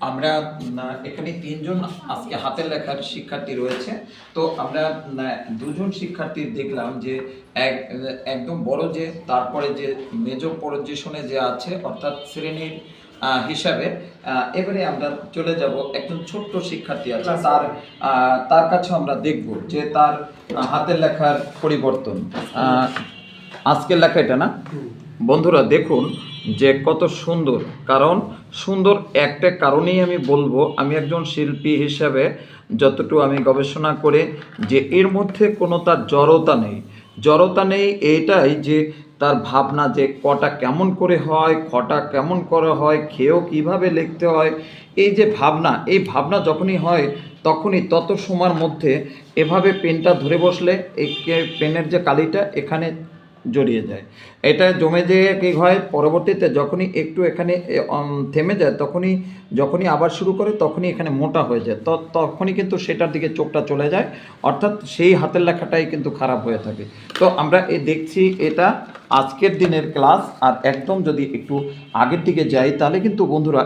আমরা এখানে ৩ জন আজকে হাতের লেখার শিক্ষার্থী রয়েছে। তো আমরা ২ জন শিক্ষার্থী দেখলাম যে একদম বড় যে তারপরে যে মেজর পজিশনে যে আছে অর্থাৎ শ্রেণীর হিসাবে। এবারে আমরা চলে যাব একজন ছোট্ট শিক্ষার্থী আছে তার কাছে আমরা দেখব যে তার হাতের লেখার পরিবর্তন। আজকের লেখা এটা না বন্ধুরা, দেখুন যে কত সুন্দর। কারণ সুন্দর একটা কারণেই আমি বলবো, আমি একজন শিল্পী হিসাবে যতটুকু আমি গবেষণা করে যে এর মধ্যে কোনো তার জড়তা নেই এইটাই যে তার ভাবনা যে কটা কেমন করে হয়, খটা কেমন করে হয়, খেয়েও কিভাবে লিখতে হয়, এই যে ভাবনা, এই ভাবনা যখনই হয় তখনই তত সময়ের মধ্যে এভাবে পেনটা ধরে বসলে এই পেনের যে কালিটা এখানে জড়িয়ে যায়, এটা জমে যেয়ে কী হয় পরবর্তীতে যখনই একটু এখানে থেমে যায় যখনই আবার শুরু করে তখনই এখানে মোটা হয়ে যায়, তখনই কিন্তু সেটার দিকে চোখটা চলে যায়, অর্থাৎ সেই হাতের লেখাটাই কিন্তু খারাপ হয়ে থাকে। তো আমরা দেখছি এটা আজকের দিনের ক্লাস। আর একদম যদি একটু আগের দিকে যাই তাহলে কিন্তু বন্ধুরা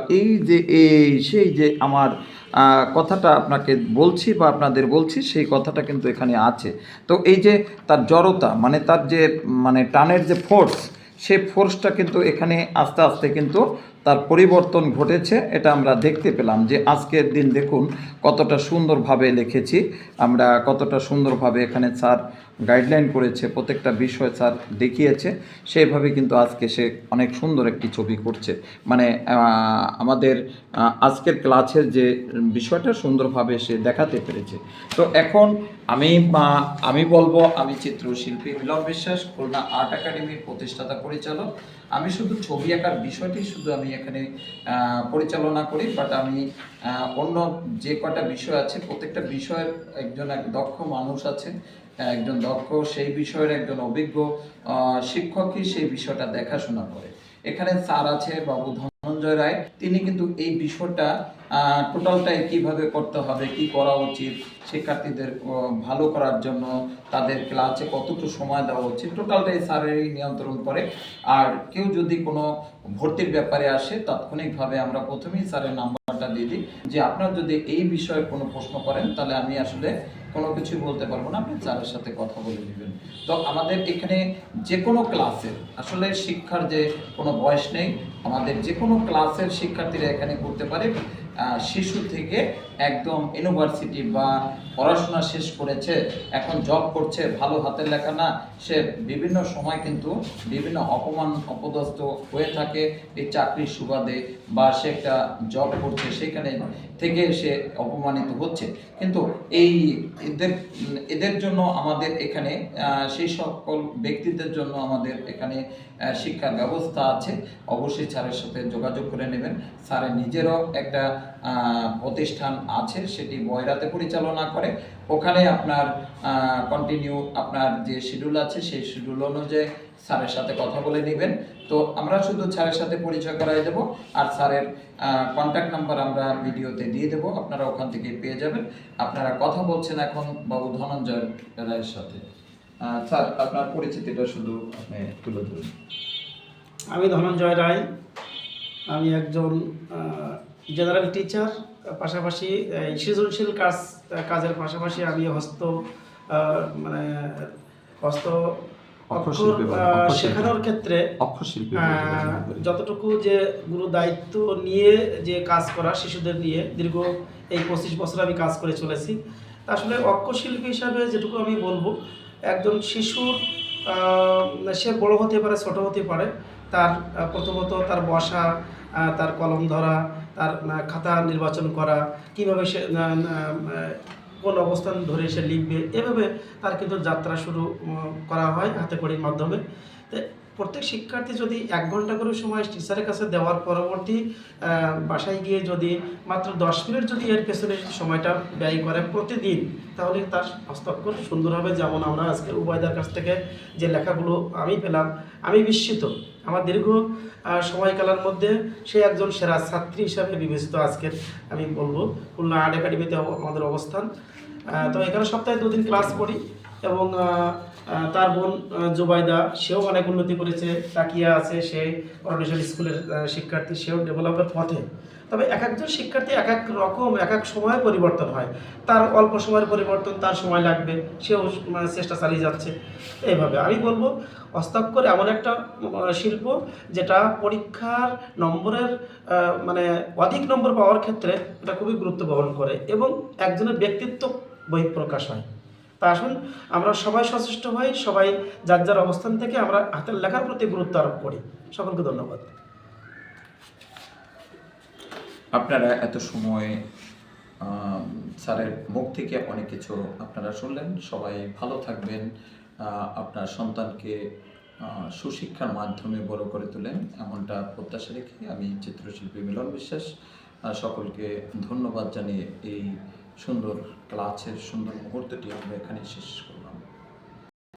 সেই যে আমার কথাটা আপনাকে বলছি বা আপনাদের বলছি সেই কথাটা কিন্তু এখানে আছে। তো এই যে তার জড়তা মানে তার যে টানের যে ফোর্স, সেই ফোর্সটা কিন্তু এখানে আস্তে আস্তে কিন্তু তার পরিবর্তন ঘটেছে, এটা আমরা দেখতে পেলাম যে আজকের দিন দেখুন কতটা সুন্দরভাবে লিখেছি আমরা, কতটা সুন্দরভাবে এখানে স্যার গাইডলাইন করেছে, প্রত্যেকটা বিষয় স্যার দেখিয়েছে, সেইভাবে কিন্তু আজকে সে অনেক সুন্দর একটি ছবি করছে। আমাদের আজকের ক্লাসের যে বিষয়টা সুন্দরভাবে সে দেখাতে পেরেছে। তো এখন আমি বলবো, আমি চিত্রশিল্পী মিলন বিশ্বাস, খুলনা আর্ট একাডেমির প্রতিষ্ঠাতা পরিচালক। আমি শুধু ছবি আঁকার বিষয়টি শুধু আমি এখানে পরিচালনা করি, বাট আমি অন্য যে কটা বিষয় আছে প্রত্যেকটা বিষয়ের একজন দক্ষ মানুষ আছে, একজন দক্ষ সেই বিষয়ের একজন অভিজ্ঞ শিক্ষকই সেই বিষয়টা দেখাশোনা করে। এখানে স্যার আছে বাবু ধনঞ্জয় রায়, তিনি কিন্তু এই বিষয়টা টোটালটাই কিভাবে করতে হবে, কি করা উচিত, শিক্ষার্থীদের ভালো করার জন্য তাদের ক্লাসে কতটুকু সময় দেওয়া উচিত, টোটালটাই স্যারেরই নিয়ন্ত্রণ করে। আর কেউ যদি কোনো ভর্তির ব্যাপারে আসে তাৎক্ষণিকভাবে আমরা প্রথমেই স্যারের নাম্বারটা দিয়ে দিই যে আপনার যদি এই বিষয়ে কোনো প্রশ্ন করেন তাহলে আমি আসলে কোনো কিছু বলতে পারবো না, আপনি স্যারের সাথে কথা বলে নেবেন। তো আমাদের এখানে যে কোনো ক্লাসের আসলে শিক্ষার যে কোনো বয়স নেই, আমাদের যে কোনো ক্লাসের শিক্ষার্থীরা এখানে করতে পারে, শিশু থেকে একদম ইউনিভার্সিটি বা পড়াশোনা শেষ করেছে এখন জব করছে, ভালো হাতের লেখা না, সে বিভিন্ন সময় কিন্তু বিভিন্ন অপমান অপদস্থ হয়ে থাকে এই চাকরির সুবাদে, বা সে একটা জব করছে সেখানে থেকে সে অপমানিত হচ্ছে। কিন্তু এদের জন্য আমাদের এখানে সেই সকল ব্যক্তিদের জন্য আমাদের এখানে শিক্ষার ব্যবস্থা আছে। অবশ্যই স্যারের সাথে যোগাযোগ করে নেবেন। স্যারের নিজেরও একটা প্রতিষ্ঠান আছে, সেটি বয়রাতে পরিচালনা করে। ওখানে আপনার কন্টিনিউ আপনার যে শিডিউল আছে সেই শিডিউল অনুযায়ী স্যারের সাথে কথা বলে নেবেন। তো আমরা শুধু স্যারের সাথে পরিচয় করাই দেবো, আর স্যারের কন্ট্যাক্ট নাম্বার আমরা ভিডিওতে দিয়ে দেবো, আপনারা ওখান থেকে পেয়ে যাবেন। আপনারা কথা বলছেন এখন বাবু ধনঞ্জয় রায়ের সাথে। স্যার আপনার পরিচিতিটা শুধু আপনি তুলে ধরুন। আমি ধনঞ্জয় রায়, আমি একজন জেনারেল টিচার, পাশাপাশি সৃজনশীল কাজের পাশাপাশি আমি হস্ত অক্ষর শেখানোর ক্ষেত্রে যতটুকু যে গুরু দায়িত্ব নিয়ে যে কাজ করা শিশুদের নিয়ে দীর্ঘ এই 25 বছর আমি কাজ করে চলেছি। আসলে অক্ষরশিল্পী হিসাবে যেটুকু আমি বলবো, একজন শিশুর সে বড় হতে পারে ছোট হতে পারে, তার প্রথমত তার বসা, তার কলম ধরা, তার খাতা নির্বাচন করা, কীভাবে সে কোন অবস্থান ধরে সে লিখবে, এভাবে তার কিন্তু যাত্রা শুরু করা হয় হাতে খড়ির মাধ্যমে। তো প্রত্যেক শিক্ষার্থী যদি 1 ঘন্টা করে সময় টিচারের কাছে দেওয়ার পরবর্তী বাসায় গিয়ে যদি মাত্র 10 মিনিট যদি এর পেছনে সময়টা ব্যয় করে প্রতিদিন, তাহলে তার হস্তাক্ষর সুন্দর হবে। যেমন আমরা আজকে উভয়দার কাছ থেকে যে লেখাগুলো আমি পেলাম, আমি বিস্মিত। আমার দীর্ঘ সময়কালের মধ্যে সে একজন সেরা ছাত্রী হিসাবে বিবেচিত। আজকের আমি বলবো খুলনা আর্ট একাডেমিতে আমাদের অবস্থান। তো এখানে সপ্তাহে 2 দিন ক্লাস করি। এবং তার বোন জুবাইদা, সেও অনেক উন্নতি করেছে। তাকিয়া আছে, সে করোনেশন স্কুলের শিক্ষার্থী, সেও ডেভেলপের পথে। তবে এক একজন শিক্ষার্থী এক এক রকম, এক এক সময় পরিবর্তন হয়। তার অল্প সময়ের পরিবর্তন, তার সময় লাগবে, সেও চেষ্টা চালিয়ে যাচ্ছে। এইভাবে আমি বলবো হস্তাক্ষর এমন একটা শিল্প যেটা পরীক্ষার নম্বরের মানে অধিক নম্বর পাওয়ার ক্ষেত্রে এটা খুবই গুরুত্ব বহন করে এবং একজনের ব্যক্তিত্ব বহিঃপ্রকাশ হয়। তা আসুন আমরা সবাই সচেষ্ট হই, সবাই যার যার অবস্থান থেকে আমরা হাতের লেখার প্রতি গুরুত্ব আরোপ করি। সকলকে ধন্যবাদ। আপনারা এত সময় স্যারের মুখ থেকে অনেক কিছু আপনারা শুনলেন। সবাই ভালো থাকবেন, আপনার সন্তানকে সুশিক্ষার মাধ্যমে বড় করে তোলেন, এমনটা প্রত্যাশা রেখে আমি চিত্রশিল্পী মিলন বিশ্বাস সকলকে ধন্যবাদ জানিয়ে এই সুন্দর ক্লাসের সুন্দর মুহূর্তটি আমরা এখানে শেষ